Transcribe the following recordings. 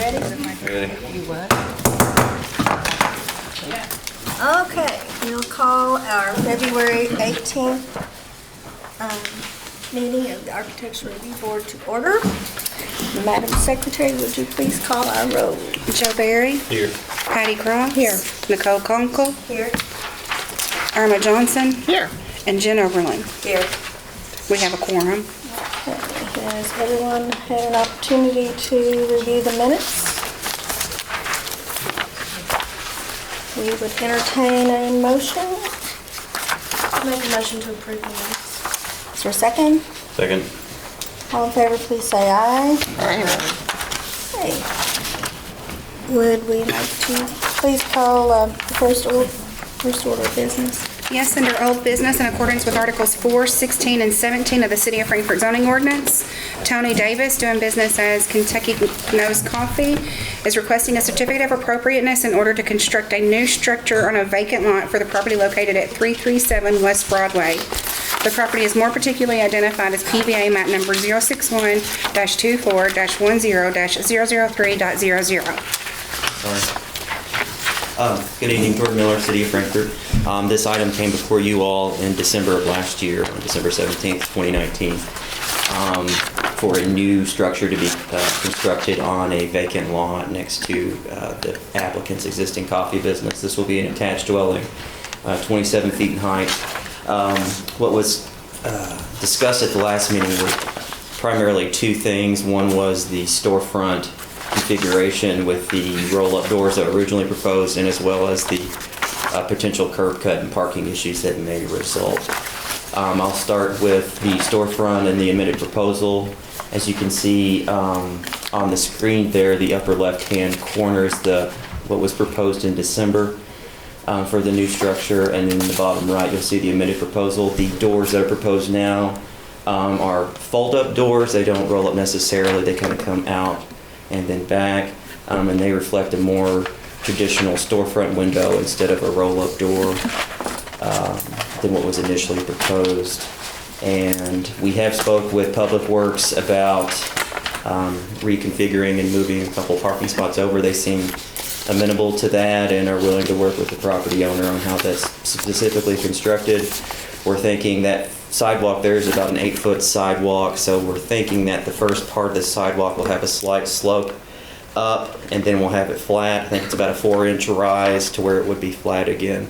ready? Ready. You what? Okay, we'll call our February 18th meeting of the Architectural Review Board to order. Madam Secretary, would you please call our roll? Joe Barry. Here. Patty Cross. Here. Nicole Conkle. Here. Irma Johnson. Here. And Jen Oberlin. Here. We have a quorum. Has everyone had an opportunity to review the minutes? We would entertain a motion. Make a motion to approve the minutes. Is there a second? Second. All in favor, please say aye. Aye. Okay. Would we like to please call the first order of business? Yes, under old business, in accordance with Articles 4, 16, and 17 of the City of Frankfort zoning ordinance, Tony Davis, doing business as Kentucky Nose Coffee, is requesting a certificate of appropriateness in order to construct a new structure on a vacant lot for the property located at 337 West Broadway. The property is more particularly identified as PBA map number 061-24-10-003.00. Good evening, Jordan Miller, City of Frankfort. This item came before you all in December of last year, on December 17th, 2019, for a new structure to be constructed on a vacant lot next to the applicant's existing coffee business. This will be an attached dwelling, 27 feet in height. What was discussed at the last meeting were primarily two things. One was the storefront configuration with the roll-up doors that were originally proposed, and as well as the potential curb cut and parking issues that may result. I'll start with the storefront and the amended proposal. As you can see on the screen there, the upper left-hand corner is what was proposed in December for the new structure, and in the bottom right you'll see the amended proposal. The doors that are proposed now are fold-up doors. They don't roll up necessarily. They kind of come out and then back, and they reflect a more traditional storefront window instead of a roll-up door than what was initially proposed. And we have spoke with Public Works about reconfiguring and moving a couple parking spots over. They seem amenable to that and are willing to work with the property owner on how that's specifically constructed. We're thinking that sidewalk there is about an 8-foot sidewalk, so we're thinking that the first part of the sidewalk will have a slight slope up, and then we'll have it flat. I think it's about a 4-inch rise to where it would be flat again.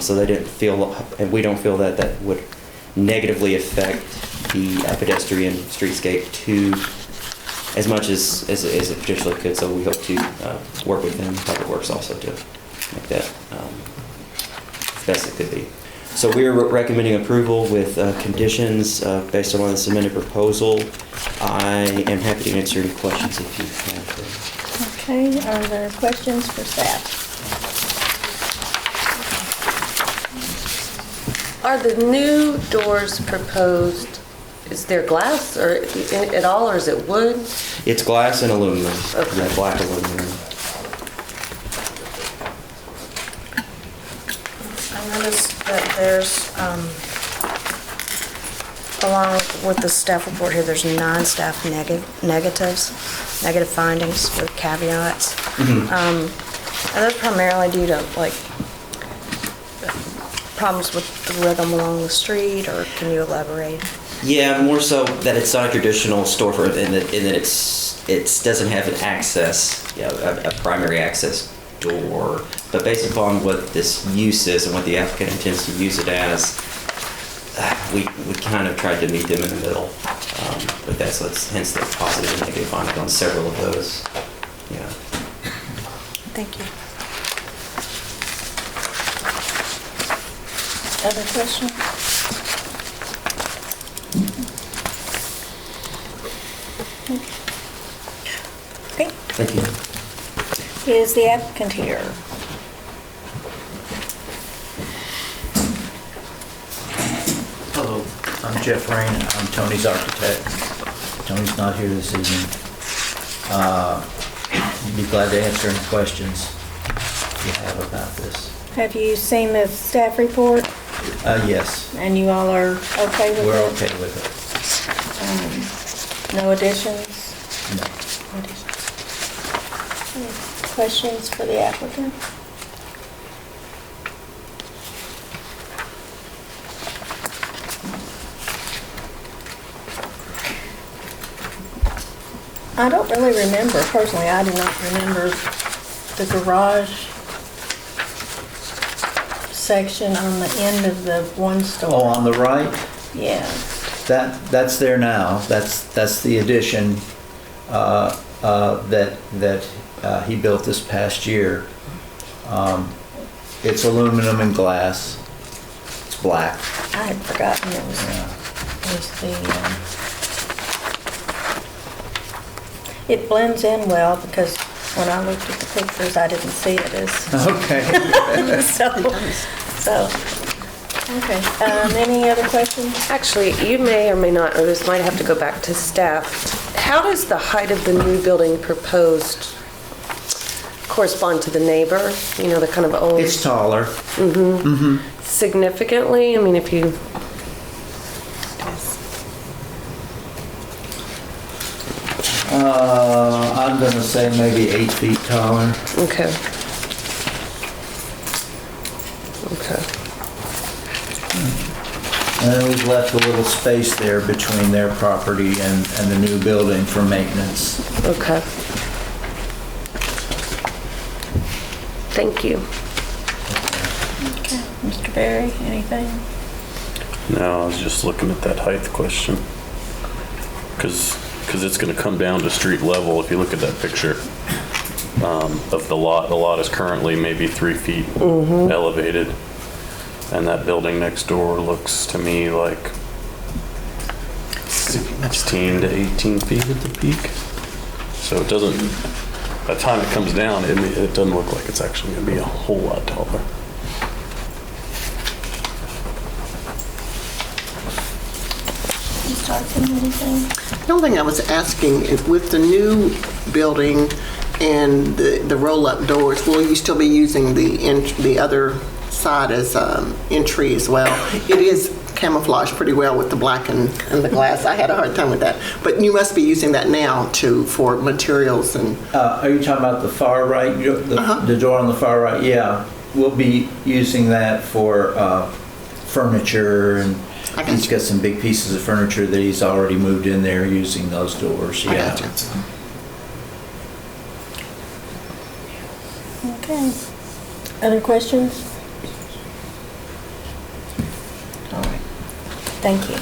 So they didn't feel, and we don't feel that that would negatively affect the pedestrian streetscape too as much as it potentially could. So we hope to work with them, Public Works also, to make that as best it could be. So we are recommending approval with conditions based on the submitted proposal. I am happy to answer any questions if you have them. Okay, are there questions for staff? Are the new doors proposed, is there glass or at all, or is it wood? It's glass and aluminum. Okay. Yeah, black aluminum. I noticed that there's, along with the staff report here, there's 9 staff negative findings with caveats. Are those primarily due to problems with the rhythm along the street, or can you elaborate? Yeah, more so that it's not a traditional storefront in that it doesn't have an access, a primary access door. But based upon what this use is and what the applicant intends to use it as, we kind of tried to meet them in the middle with that. So it's hence the positive and negative finding on several of those. Yeah. Thank you. Other questions? Okay, Thank you. is the applicant here? Hello, I'm Jeff Rain. I'm Tony's architect. Tony's not here this evening. I'd be glad to answer any questions you have about this. Have you seen the staff report? Yes, And you all are okay with it? we're okay with it. No additions? No. Any questions for the applicant? I don't really remember, personally, I do not remember the garage section on the end of the one Oh, store. on the right? Yeah. That's there now. That's the addition that he built this past year. It's aluminum and glass. It's black. I had forgotten it was the, it blends in well because when I looked at the pictures, I didn't see it as, Okay. okay. Any other questions? Actually, you may or may not, or this might have to go back to staff. How does the height of the new building proposed correspond to the neighbor? You know, the kind of old... It's taller. Significantly? I mean, if you... I'm gonna say maybe 8 feet taller. Okay. Okay. And then we've left a little space there between their property and the new building for maintenance. Okay. Thank you. Okay. Mr. Berry, anything? No, I was just looking at that height question. Because it's going to come down to street level. If you look at that picture of the lot is currently maybe 3 feet elevated. And that building next door looks to me like 16 to 18 feet at the peak. So it doesn't, by the time it comes down, it doesn't look like it's actually going to be a whole lot taller. Ms. Harkin, anything? The only thing I was asking, is with the new building and the roll-up doors, will you still be using the other side as entry as well? It is camouflaged pretty well with the black and the glass. I had a hard time with that. But you must be using that now too for materials and... Are you talking about the far right, the door on the far right? Yeah, we'll be using that for furniture, and he's got some big pieces of furniture that he's already moved in there using those doors. I Yeah. gotcha. Okay. Other questions? All right. Thank you.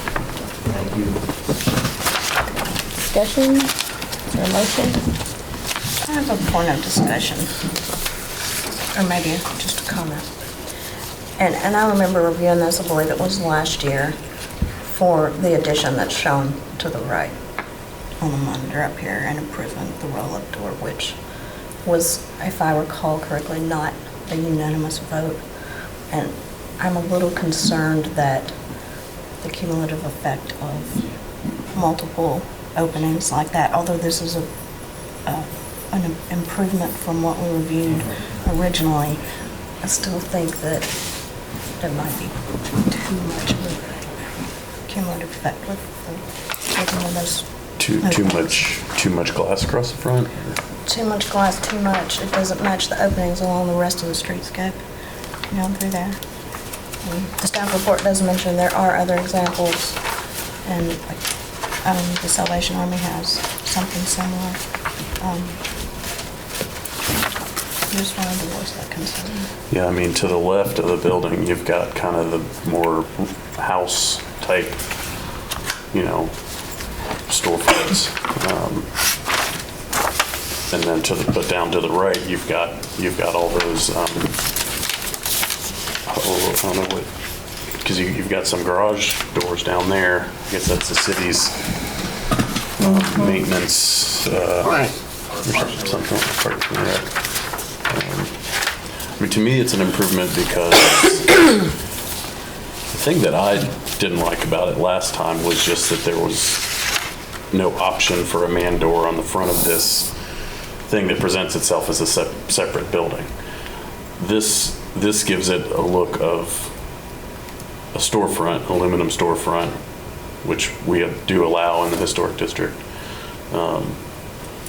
Thank you. Discussion? Is there a motion? I have a point of discussion, or maybe just a comment. And I remember reviewing this, I believe it was last year, for the addition that's shown to the right on the monitor up here, an improvement, the roll-up door, which was, if I recall correctly, not a unanimous vote. And I'm a little concerned that the cumulative effect of multiple openings like that, although this is an improvement from what we reviewed originally, I still think that there might be too much of a cumulative effect with taking of those. Too much glass across the front? Too much glass, too much. It doesn't match the openings along the rest of the streetscape down through there. And the staff report does mention there are other examples, and like, the Salvation Army has something similar. Just wanted to voice that concern. Yeah, I mean, to the left of the building, you've got kind of the more house type, storefronts. And then but down to the right, you've got all those, I don't know what, because you've got some garage doors down there. I guess that's the city's maintenance. Right. Or something like that. I mean, to me, it's an improvement because the thing that I didn't like about it last time was just that there was no option for a man door on the front of this thing that presents itself as a separate building. This gives it a look of a storefront, aluminum storefront, which we do allow in the historic district.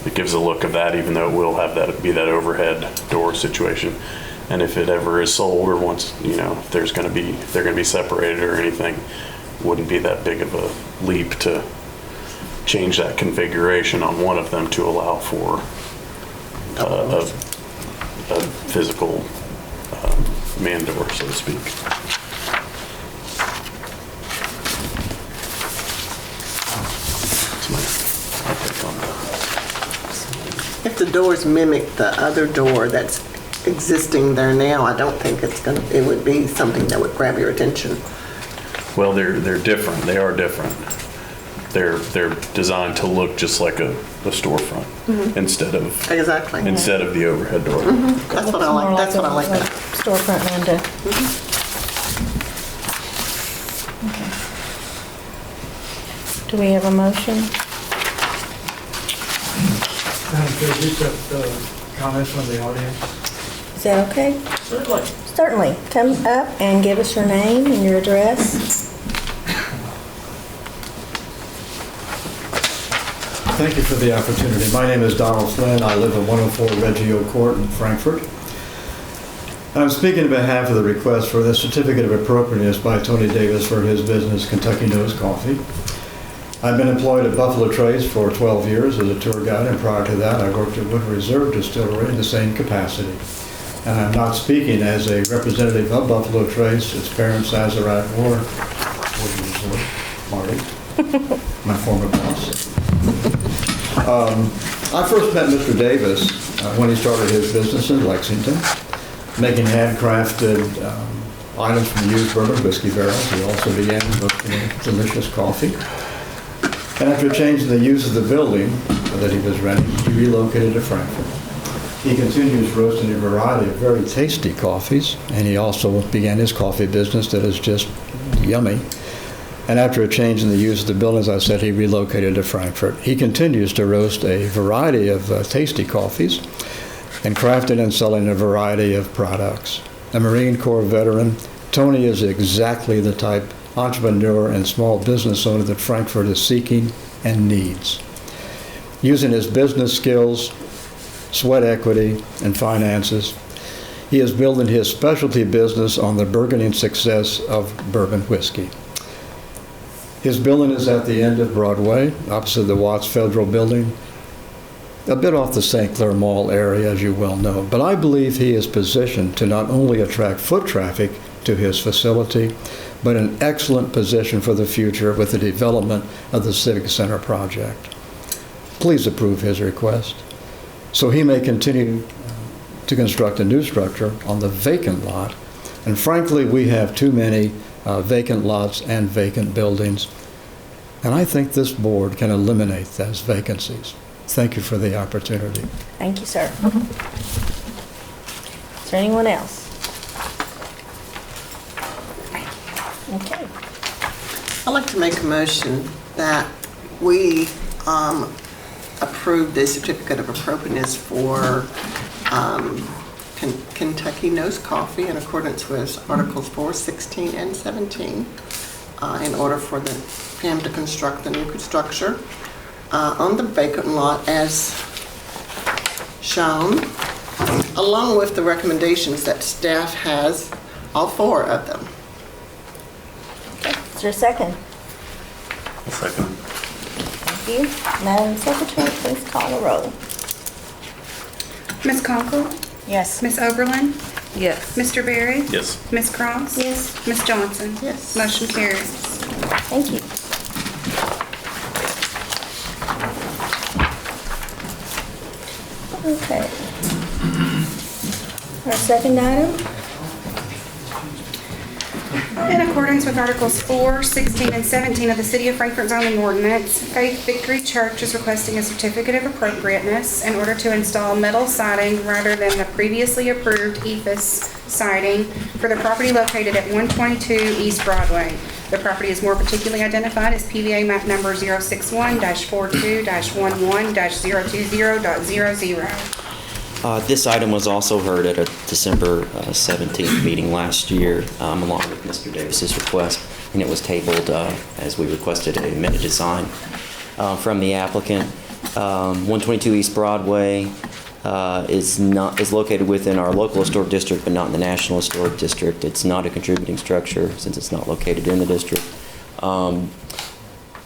It gives a look of that, even though it will have that, be that overhead door situation. And if it ever is sold or once, if they're going to be separated or anything, wouldn't be that big of a leap to change that configuration on one of them to allow for a physical man door, so to speak. That's my take on that. If the doors mimic the other door that's existing there now, I don't think it would be something that would grab your attention. Well, they're different. They are different. They're designed to look just like a storefront instead of the overhead door. That's what I like. That's what I like. That storefront window. Okay. Do we have a motion? Could I just have comments from the audience? Is that okay? Certainly. Certainly. Come up and give us your name and your address. Thank you for the opportunity. My name is Donald Flynn. I live at 104 Reggio Court in Frankfort. I'm speaking on behalf of the request for the certificate of appropriateness by Tony Davis for his business, Kentucky Nose Coffee. I've been employed at Buffalo Trace for 12 years as a tour guide, and prior to that, I worked at Wood Reserve Distillery in the same capacity. And I'm not speaking as a representative of Buffalo Trace, its parent, Sazerac, or Wood Resort, Marty, my former boss. I first met Mr. Davis when he started his business in Lexington, making handcrafted items from used bourbon whiskey barrels. He also began making delicious coffee. And after changing the use of the building that he was renting, he relocated to Frankfort. He continues roasting a variety of very tasty coffees, and he also began his coffee business that is just yummy. And after a change in the use of the building, as I said, he relocated to Frankfort. He continues to roast a variety of tasty coffees and crafting and selling a variety of products. A Marine Corps veteran, Tony is exactly the type entrepreneur and small business owner that Frankfort is seeking and needs. Using his business skills, sweat equity, and finances, he is building his specialty business on the burgeoning success of bourbon whiskey. His building is at the end of Broadway, opposite the Watts Federal Building, a bit off the St. Clair Mall area, as you well know. But I believe he is positioned to not only attract foot traffic to his facility, but an excellent position for the future with the development of the Civic Center project. Please approve his request so he may continue to construct a new structure on the vacant lot. And frankly, we have too many vacant lots and vacant buildings. And I think this board can eliminate those vacancies. Thank you for the opportunity. Thank you, sir. Is there anyone else? Okay. I'd like to make a motion that we approve the certificate of appropriateness for Kentucky Nose Coffee in accordance with Articles 4, 16, and 17 in order for him to construct the new structure on the vacant lot as shown, along with the recommendations that staff has, all four of them. Okay. Is there a second? A second. Thank you. Madam Secretary, please call the roll. Ms. Conkle? Yes. Ms. Oberlin? Yes. Mr. Berry? Yes. Ms. Cross? Yes. Ms. Johnson? Yes. Motion carries. Thank you. Okay. Our second item? In accordance with Articles 4, 16, and 17 of the City of Frankfort zoning ordinance, Faith Victory Church is requesting a certificate of appropriateness in order to install metal siding rather than the previously approved EFS siding for the property located at 122 East Broadway. The property is more particularly identified as PVA map number 061-42-11-020.00. This item was also heard at a December 17th meeting last year, along with Mr. Davis's request, and it was tabled as we requested a amended design from the applicant. 122 East Broadway is located within our local historic district, but not in the National Historic District. It's not a contributing structure since it's not located in the district.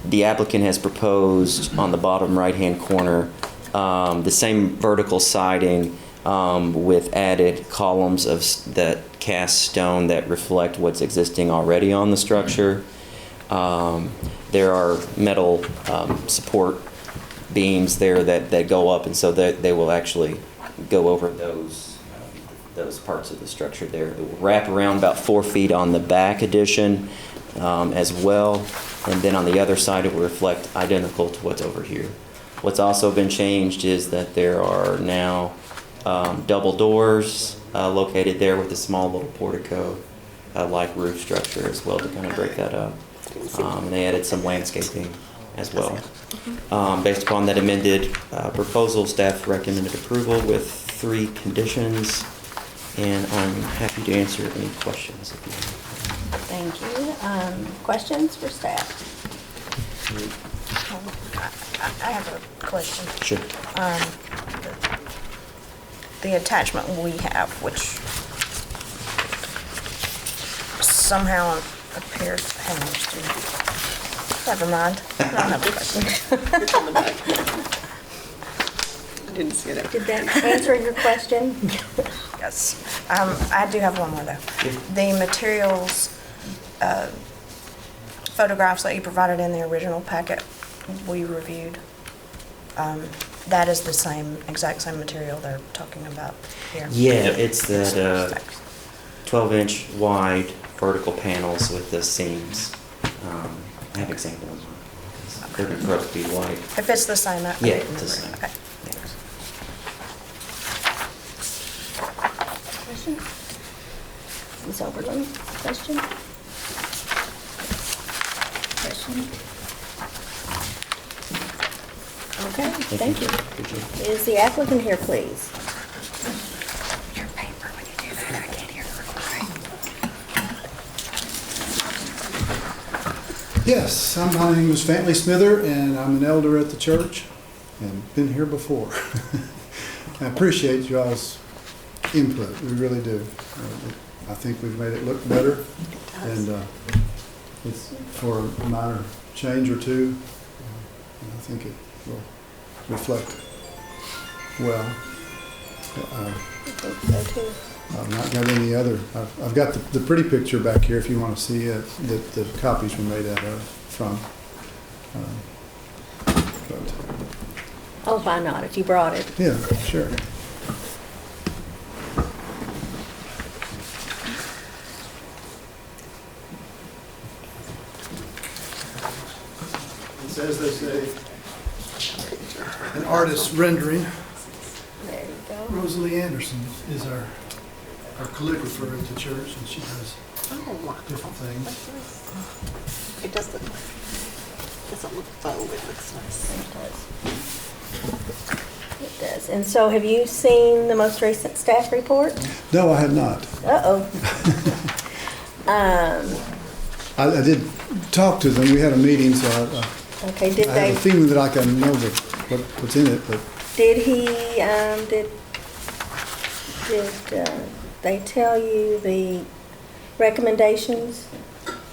The applicant has proposed on the bottom right-hand corner the same vertical siding with added columns that cast stone that reflect what's existing already on the structure. There are metal support beams there that go up, and so that they will actually go over those parts of the structure there. It will wrap around about 4 feet on the back addition as well, and then on the other side it will reflect identical to what's over here. What's also been changed is that there are now double doors located there with a small little portico like roof structure as well to kind of break that up. And they added some landscaping as well. Based upon that amended proposal, staff recommended approval with 3 conditions, and I'm happy to answer any questions if you have. Thank you. Questions for staff? I have a question. Sure. The attachment we have, which somehow appears, hang on just a minute. Never mind. I don't have a question. It's on the back. I didn't see that. Did that answer your question? Yes. I do have one more though. The materials, photographs that you provided in the original packet we reviewed, that is the exact same material they're talking about here. Yeah, it's that 12-inch wide vertical panels with the seams. I have examples. They're supposed to be wide. If it's the same, I Yeah, didn't it's the remember. same. Okay, thanks. Question? Ms. Oberlin, question? Question? Okay, thank you. Appreciate it. Is the applicant here, please? Your paper, when you do that, I can't hear the recording. Yes, my name is Fantley Smither, and I'm an elder at the church, and been here before. I appreciate y'all's input, we really do. I think we've made it look better, and it's for a minor change or two, and I think it will reflect well. I think so too. I've not got any other. I've got the pretty picture back here if you want to see it, that the copies were made out of from. But, Oh, why not, if you brought it? yeah, sure. It's, as they say, an artist's rendering. There you go. Rosalie Anderson is our calligrapher at the church, and she does different things. It doesn't look faux, it looks nice. It does. And so have you seen the most recent staff report? No, I have not. Uh-oh. I did talk to them. We had a meeting, so Okay, did I have a they, feeling that I can know what's in it, but did he, did they tell you the recommendations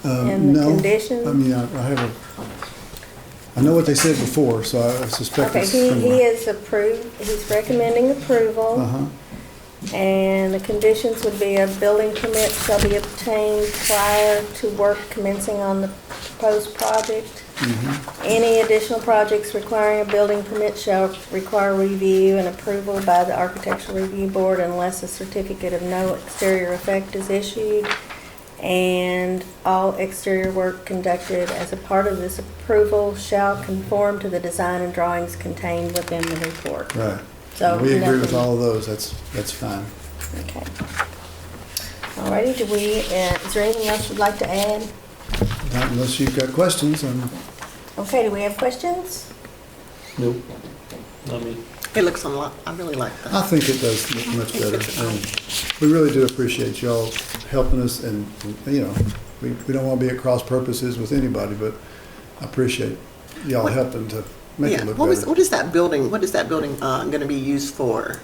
and the no. conditions? I mean, I know what they said before, so I suspect Okay, it's he similar. is he's recommending approval. Uh-huh. And the conditions would be a building permit shall be obtained prior to work commencing on the proposed project. Any additional projects requiring a building permit shall require review and approval by the Architectural Review Board unless a certificate of no exterior effect is issued. And all exterior work conducted as a part of this approval shall conform to the design and drawings contained within the report. Right. So We agree with nothing- all of those. That's fine. Okay. Alrighty, is there anything else you'd like to add? Not unless you've got questions. Okay, do we have questions? Nope. I mean, It looks a lot, I really like I that. think it does look much better. And we really do appreciate y'all helping us, and you know, we don't want to be at cross purposes with anybody, but I appreciate y'all helping to make Yeah, it look what better. is that building, going to be used for?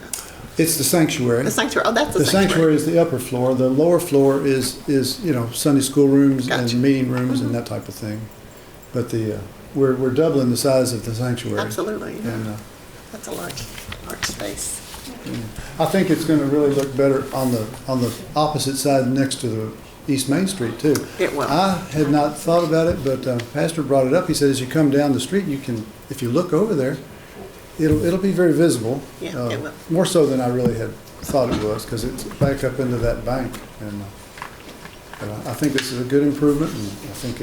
It's the sanctuary. The sanctuary, oh, that's the The sanctuary. sanctuary is the upper floor. The lower floor is Sunday school rooms Gotcha. and meeting rooms and that type of thing. But we're doubling the size of the sanctuary. Absolutely. And That's a large space. I think it's going to really look better on the opposite side next to the East Main Street too. It will. I had not thought about it, but Pastor brought it up. He said as you come down the street, you can, if you look over there, it'll be very visible. Yeah, it will. More so than I really had thought it was, because it's back up into that bank. And but I think this is a good improvement, and I think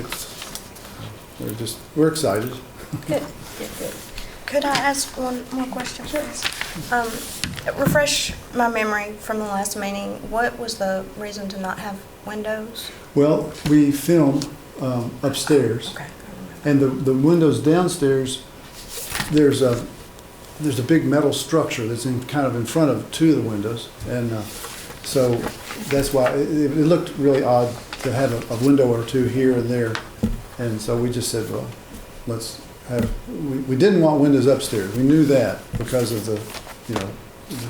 we're excited. Good. Could I ask one more question, please? Refresh my memory from the last meeting. What was the reason to not have windows? Well, we film upstairs. Okay. And the windows downstairs, there's a big metal structure that's kind of in front of two of the windows. And so that's why it looked really odd to have a window or two here and there. And so we just said, well, let's have, we didn't want windows upstairs. We knew that because of the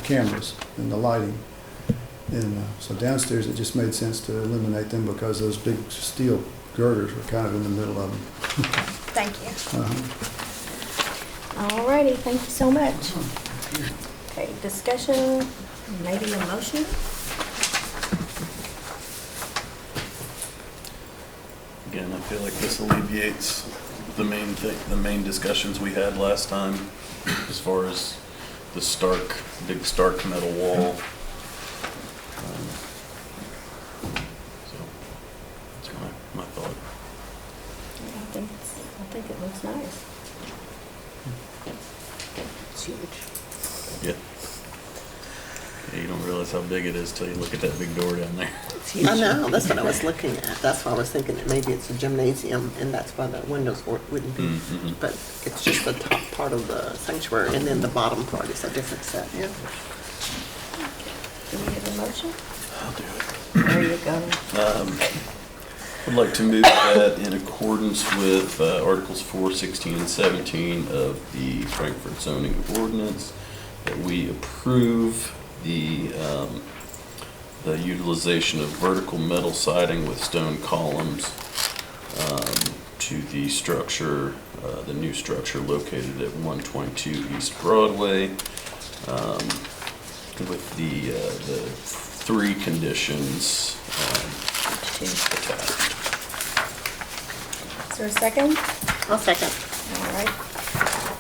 cameras and the lighting. And so downstairs, it just made sense to eliminate them because those big steel girders were kind of in the middle of them. Thank you. All righty, thank you so much. Okay, discussion, maybe a motion? Again, I feel like this alleviates the main discussions we had last time, as far as the big stark metal wall. So that's my thought. I think it looks nice. It's huge. Yeah. Yeah, you don't realize how big it is till you look at that big door down there. I know, that's what I was looking at. That's why I was thinking that maybe it's a gymnasium, and that's why the windows wouldn't be. Mm-hmm. But it's just the top part of the sanctuary, and then the bottom part is a different set, yeah. Do we have a motion? I'll do it. There you go. I'd like to move that in accordance with Articles 4, 16, and 17 of the Frankfort zoning ordinance, that we approve the utilization of vertical metal siding with stone columns to the structure, the new structure located at 122 East Broadway, with the three conditions attached. Is there a second? I'll second. All right,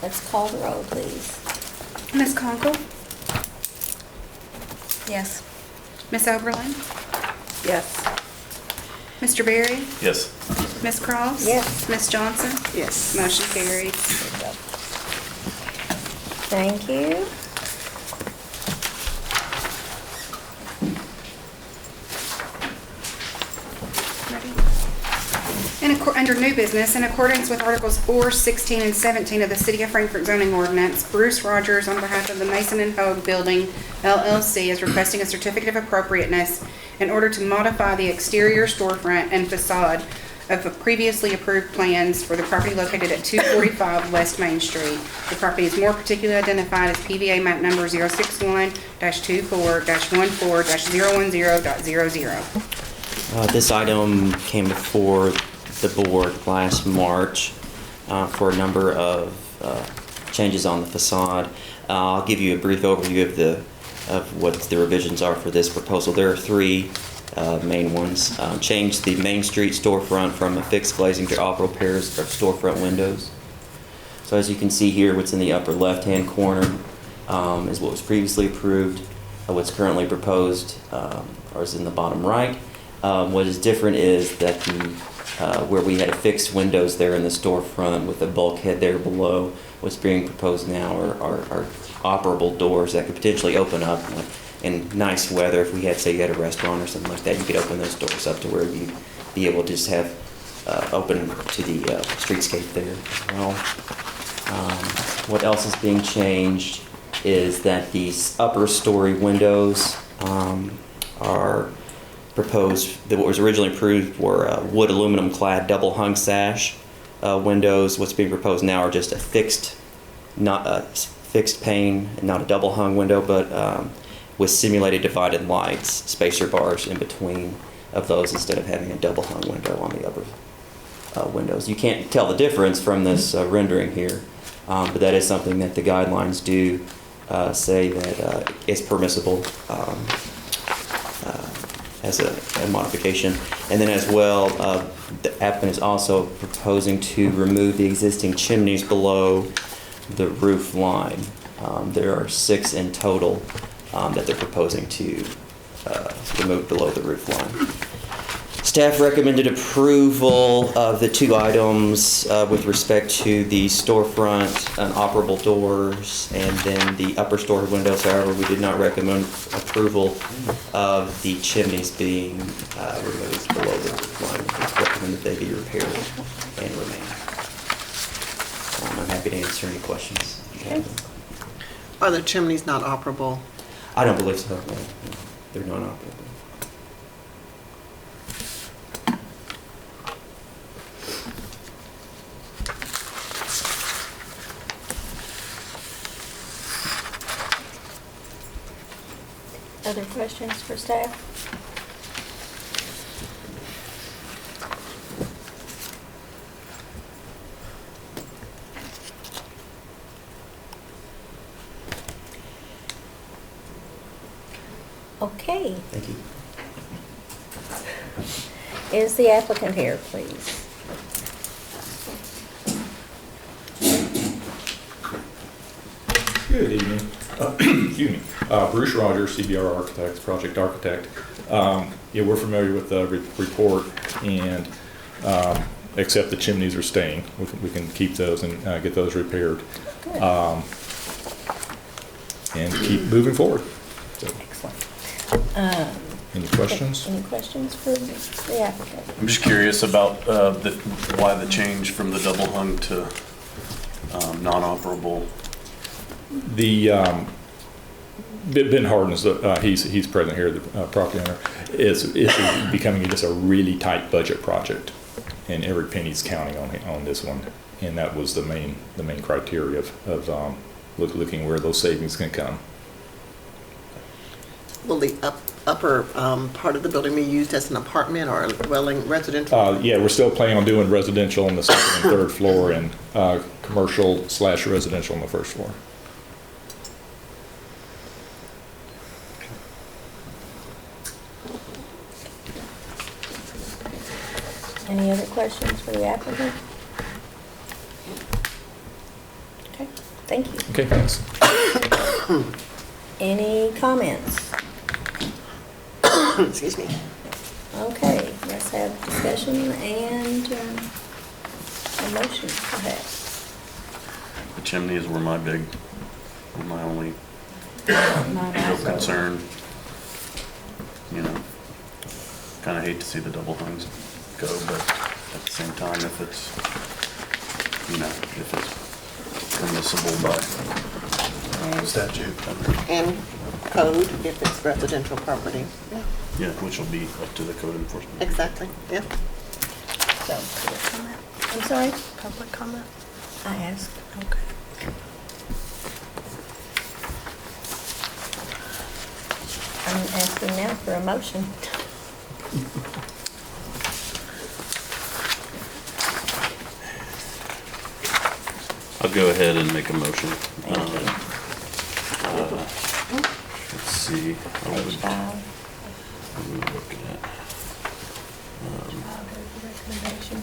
let's call the roll, please. Ms. Conkle? Yes. Ms. Oberlin? Yes. Mr. Berry? Yes. Ms. Cross? Yes. Ms. Johnson? Yes. Motion carried. Thank you. Ready? Under new business, in accordance with Articles 4, 16, and 17 of the City of Frankfort zoning ordinance, Bruce Rogers, on behalf of the Mason and Hogue Building LLC, is requesting a certificate of appropriateness in order to modify the exterior storefront and facade of the previously approved plans for the property located at 245 West Main Street. The property is more particularly identified as PVA map number 061-24-14-010.00. This item came before the board last March for a number of changes on the facade. I'll give you a brief overview of what the revisions are for this proposal. There are three main ones. Change the Main Street storefront from a fixed glazing to operable pairs of storefront windows. So as you can see here, what's in the upper left-hand corner is what was previously approved. What's currently proposed is in the bottom right. What is different is that where we had fixed windows there in the storefront with a bulkhead there below, what's being proposed now are operable doors that could potentially open up in nice weather. If we had, say, you had a restaurant or something like that, you could open those doors up to where you'd be able to just have open to the streetscape there as well. What else is being changed is that these upper story windows are proposed, that what was originally approved were wood aluminum clad double hung sash windows. What's being proposed now are just a fixed not a fixed pane, and not a double hung window, but with simulated divided lights, spacer bars in between of those instead of having a double hung window on the upper windows. You can't tell the difference from this rendering here, but that is something that the guidelines do say that is permissible as a modification. And then as well, the applicant is also proposing to remove the existing chimneys below the roof line. There are 6 in total that they're proposing to remove below the roof line. Staff recommended approval of the 2 items with respect to the storefront and operable doors and then the upper story windows. However, we did not recommend approval of the chimneys being removed below the roof line. We recommend that they be repaired and remain. I'm happy to answer any questions. Are the chimneys not operable? I don't believe so. No. They're non-operable. Other questions for staff? Okay. Thank you. Is the applicant here, please? Good evening. Excuse me. Bruce Rogers, CBR Architects, Project Architect. Yeah, we're familiar with the report and except the chimneys are staying. We can keep those and get those repaired. And keep moving forward. So, Excellent. any questions? Any questions for the applicant? I'm just curious about why the change from the double hung to non-operable. The Ben Harden's he's present here, the property owner, is becoming just a really tight budget project, and every penny's counting on this one, and that was the main criteria of looking where those savings can come. Will the upper part of the building be used as an apartment or a dwelling, residential? Yeah, we're still planning on doing residential on the 2nd and 3rd floor, and commercial/residential on the 1st floor. Any other questions for the applicant? Okay, thank you. Okay, thanks. Any comments? Excuse me. Okay, let's have discussion and a motion, perhaps. The chimneys were my only Mine real also. concern. You know, kind of hate to see the double hungs go, but at the same time, if it's permissible by statute, And code if it's residential property. Yeah, yeah, which will be up to the code enforcement. exactly, yeah. So, public comment. I'm sorry? Public comment? I asked. Okay. I'm asking now for a motion. I'll go ahead and make a motion. Let's see. Page 5. What are we looking at? Recommendation.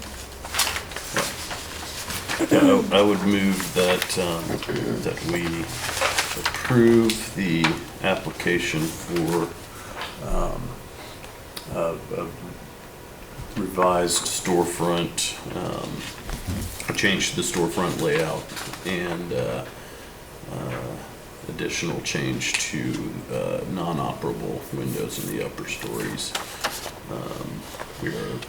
I would move that we approve the application for a revised storefront, a change to the storefront layout, and additional change to non-operable windows in the upper stories. We are.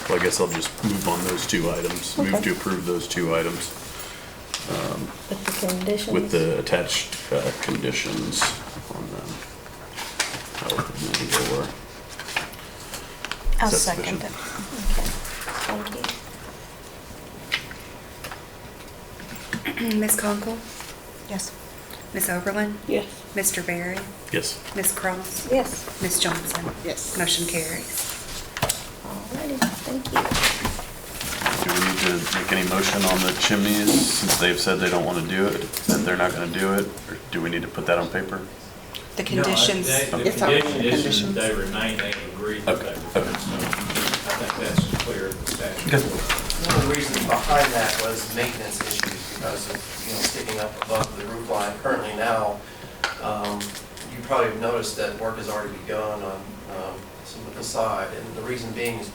Well, I guess I'll just move on those 2 items. Okay. Move to approve those 2 items With the conditions. with the attached conditions on them. However many there were. I'll Is that second sufficient? it. Okay, thank you. Ms. Conkle? Yes. Ms. Oberlin? Yes. Mr. Berry? Yes. Ms. Cross? Yes. Ms. Johnson? Yes. Motion carries. Alrighty, thank you. Do we need to make any motion on the chimneys since they've said they don't want to do it, that they're not going to do it? Or do we need to put that on paper? The conditions. No, It's the on condition is conditions. that they remain, they agree that they Okay, remain. So I think that's clear in the statute. Good. One of the reasons behind that was maintenance issues because of, sticking up above the roof line. Currently now, you probably have noticed that work has already begun on some of the facade. And the reason being is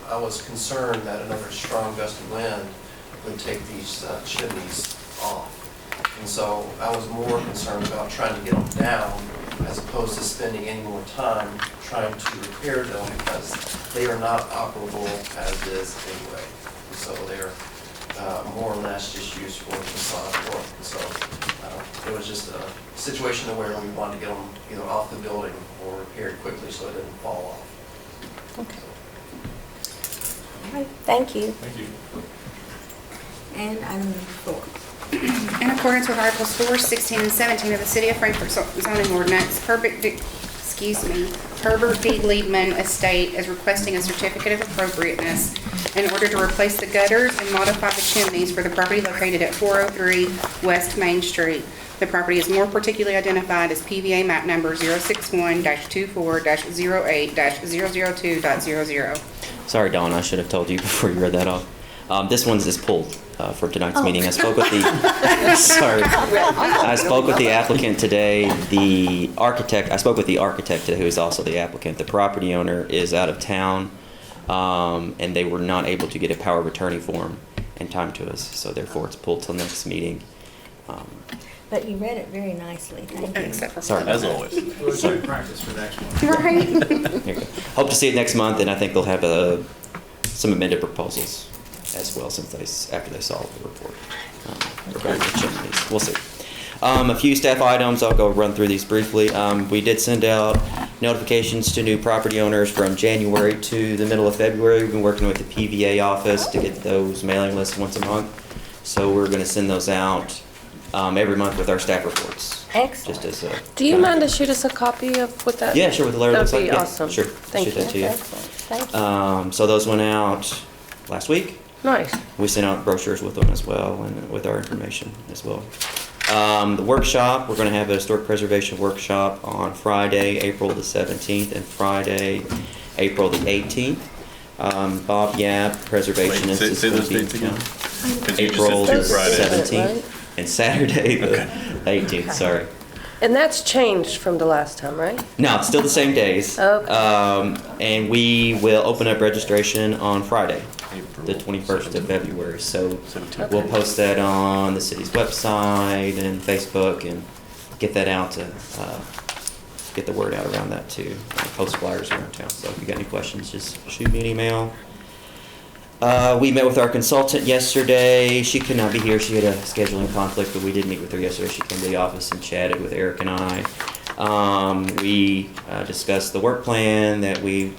I was concerned that another strong gust of wind would take these chimneys off. And so I was more concerned about trying to get them down as opposed to spending any more time trying to repair them because they are not operable as is anyway. And so they're more or less just used for facade work. And so it was just a situation where we wanted to get them either off the building or repaired quickly so it didn't fall off. Okay. All right, thank you. Thank you. And item number 4. In accordance with Articles 4, 16, and 17 of the City of Frankfort zoning ordinance, Herbert D. Liebman Estate is requesting a certificate of appropriateness in order to replace the gutters and modify the chimneys for the property located at 403 West Main Street. The property is more particularly identified as PVA map number 061-24-08-002.00. Sorry, Dawn, I should have told you before you read that off. This one's is pulled for tonight's meeting. I spoke with the, sorry. I spoke with the applicant today. The architect, I spoke with the architect today, who is also the applicant. The property owner is out of town, and they were not able to get a power of attorney form in time to us, so therefore it's pulled till next meeting. But you read it very nicely, thank you. Sorry. As always. We'll do practice for next one. Right. Here you go. Hope to see it next month, and I think they'll have some amended proposals as well after they saw the report regarding the chimneys. We'll see. A few staff items. I'll go run through these briefly. We did send out notifications to new property owners from January to the middle of February. We've been working with the PVA office to get those mailing lists once a month. So we're going to send those out every month with our staff reports. Excellent. Just as a Do you mind to shoot us a copy of what that? Yeah, sure, with the letter looks like. That'd be Yeah, awesome. sure. Thank Shoot you. that to you. Excellent, thank you. So those went out last week. Nice. We sent out brochures with them as well and with our information as well. The workshop, we're going to have a historic preservation workshop on Friday, April the 17th and Friday, April the 18th. Bob Yap, preservationist. Wait, is say going those to be, dates again. 'Cause you just April said the two Fridays. 17th and Saturday the 18th, sorry. And that's changed from the last time, right? No, it's still the same days. Okay. And we will open up registration on Friday, April the 21st of February. So 17th. we'll post that on the city's website and Facebook and get that out to get the word out around that too. Post flyers around town. So if you got any questions, just shoot me an email. We met with our consultant yesterday. She could not be here. She had a scheduling conflict, but we did meet with her yesterday. She came to the office and chatted with Eric and I. We discussed the work plan that we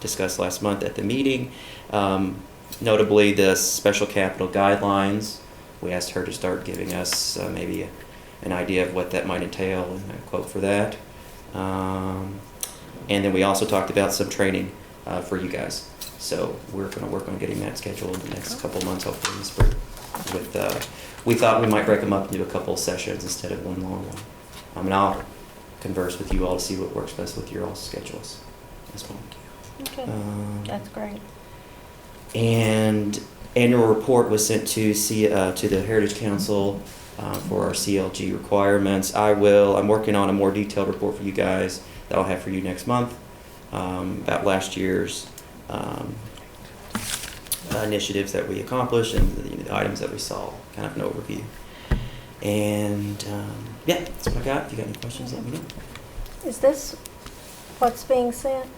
discussed last month at the meeting. Notably, the special capital guidelines. We asked her to start giving us maybe an idea of what that might entail and a quote for that. And then we also talked about some training for you guys. So we're going to work on getting that scheduled in the next couple of months, hopefully in the spring. We thought we might break them up into a couple of sessions instead of one long one. And I'll converse with you all to see what works best with your all's schedules as well. Okay, that's great. And annual report was sent to the Heritage Council for our CLG requirements. I'm working on a more detailed report for you guys that I'll have for you next month about last year's initiatives that we accomplished and the items that we saw, kind of an overview. And yeah, that's what I got. If you got any questions, let me know. Is this what's being sent?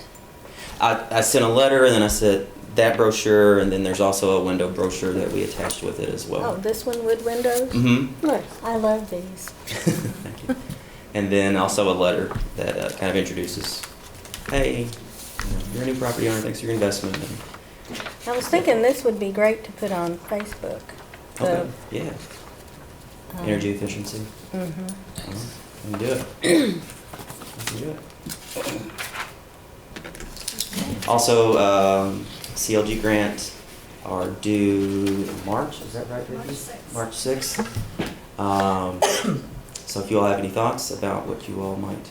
I sent a letter and then I sent that brochure, and then there's also a window brochure that we attached with it as well. Oh, this one with windows? Mm-hmm. Nice. I love these. Thank you. And then also a letter that kind of introduces, hey, you're a new property owner, thanks for your investment. I was thinking this would be great to put on Facebook. Okay, yeah. Energy efficiency. Mhm. We can do it. We can do it. Also, CLG grant are due in March, is that right, Vicky? March 6th. So if you all have any thoughts about what you all might,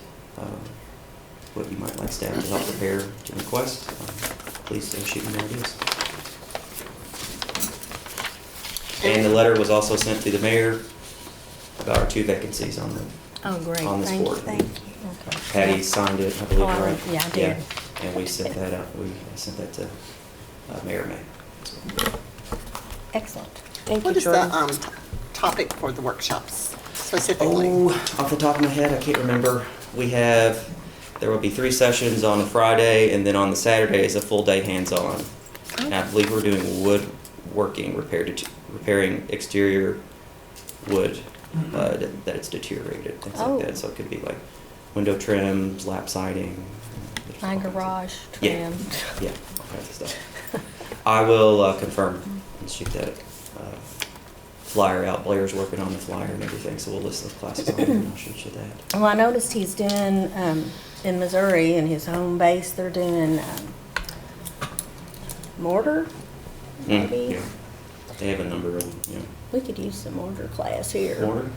what you might like staff to help prepare to request, please shoot me your ideas. And the letter was also sent to the mayor about our 2 vacancies on the, Oh, great. on this Thank you, board. Thank you. Okay. Patty signed it, I believe, Oh, right? yeah, I did. And we sent that out, we sent that to Mayor May. Excellent. Thank What you, is the Jordan. topic for the workshops specifically? Oh, off the top of my head, I can't remember. There will be 3 sessions on the Friday, and then on the Saturday is a full day hands-on. And I believe we're doing woodworking, repairing exterior wood that it's deteriorated, things Oh. like that. So it could be like window trims, lap siding. there's all My kinds of- garage Yeah. trim. Yeah, all kinds of stuff. I will confirm and shoot that flyer out. Blair's working on the flyer and everything, so we'll list those classes on there and I'll shoot you that. Well, I noticed he's doing, in Missouri, in his home base, they're doing mortar, maybe? Yeah. They have a number of them, yeah. We could use some mortar class here. Order?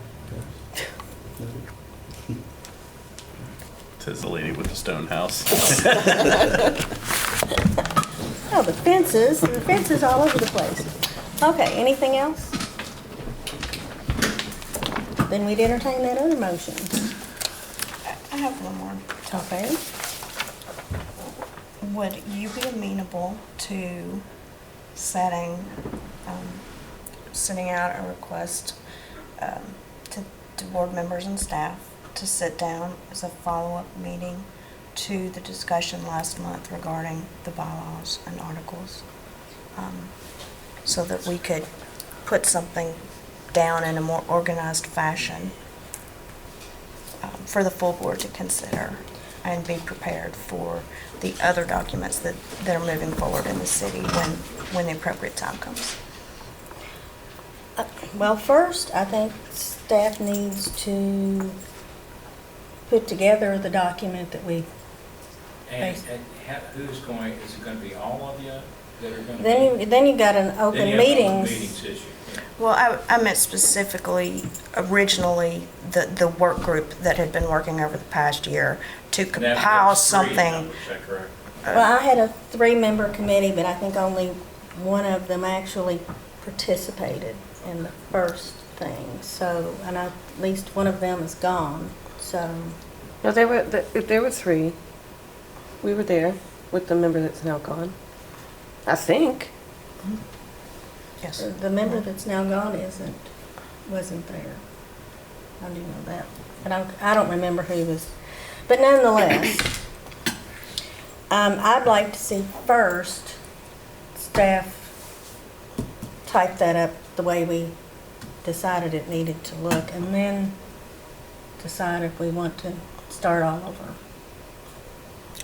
Says the lady with the stone house. Oh, the fences all over the place. Okay, anything else? Then we'd entertain that other motion. I have one more. Okay. Would you be amenable to sending out a request to board members and staff to sit down as a follow-up meeting to the discussion last month regarding the bylaws and articles, so that we could put something down in a more organized fashion for the full board to consider and be prepared for the other documents that are moving forward in the city when the appropriate time comes. Well, first, I think staff needs to put together the document that we, And who's going, is it going to be all of you that are going to? then you got an open Then you have an open meetings. meetings issue, yeah. Well, I meant specifically, originally, the work group that had been working over the past year to That compile was 3 something. members, is that correct? Well, I had a 3-member committee, but I think only one of them actually participated in the first thing. So, and at least one of them is gone, so. No, there were 3. We were there with the member that's now gone. I think. Yes. The member that's now gone wasn't there. I do know that. But I don't remember who was, but nonetheless, I'd like to see first staff type that up the way we decided it needed to look, and then decide if we want to start all over.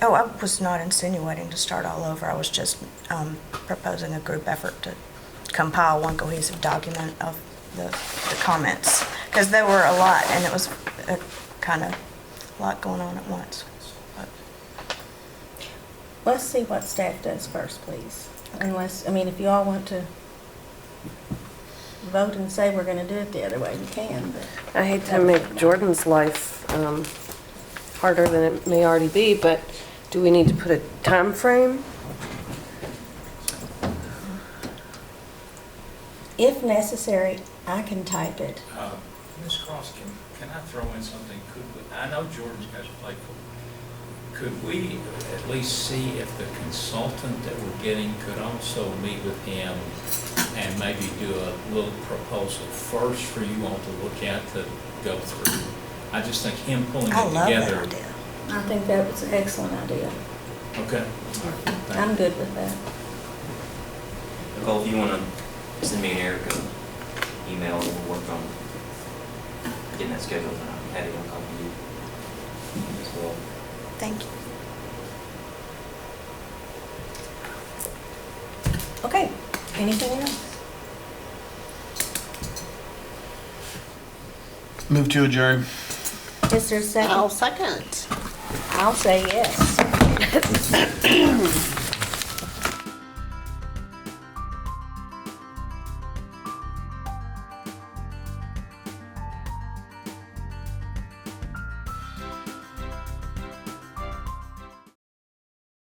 Oh, I was not insinuating to start all over. I was just proposing a group effort to compile one cohesive document of the comments. Because there were a lot, and it was a kind of lot going on at once. But Let's see what staff does first, please. Unless, I mean, if you all want to vote and say we're going to do it the other way, you can, but. I hate to make Jordan's life harder than it may already be, but do we need to put a time frame? If necessary, I can type it. Ms. Cross, can I throw in something? I know Jordan's got to play for. Could we at least see if the consultant that we're getting could also meet with him and maybe do a little proposal first for you all to look at to go through? I just think him pulling it I love that together. idea. I think that was an excellent idea. Okay. I'm good with that. Nicole, if you want to send me an Erica email, and we'll work on getting that scheduled, and I'm happy to copy you as well. Thank you. Okay, anything else? Move to adjourn. Is there a second? I'll second. I'll say yes.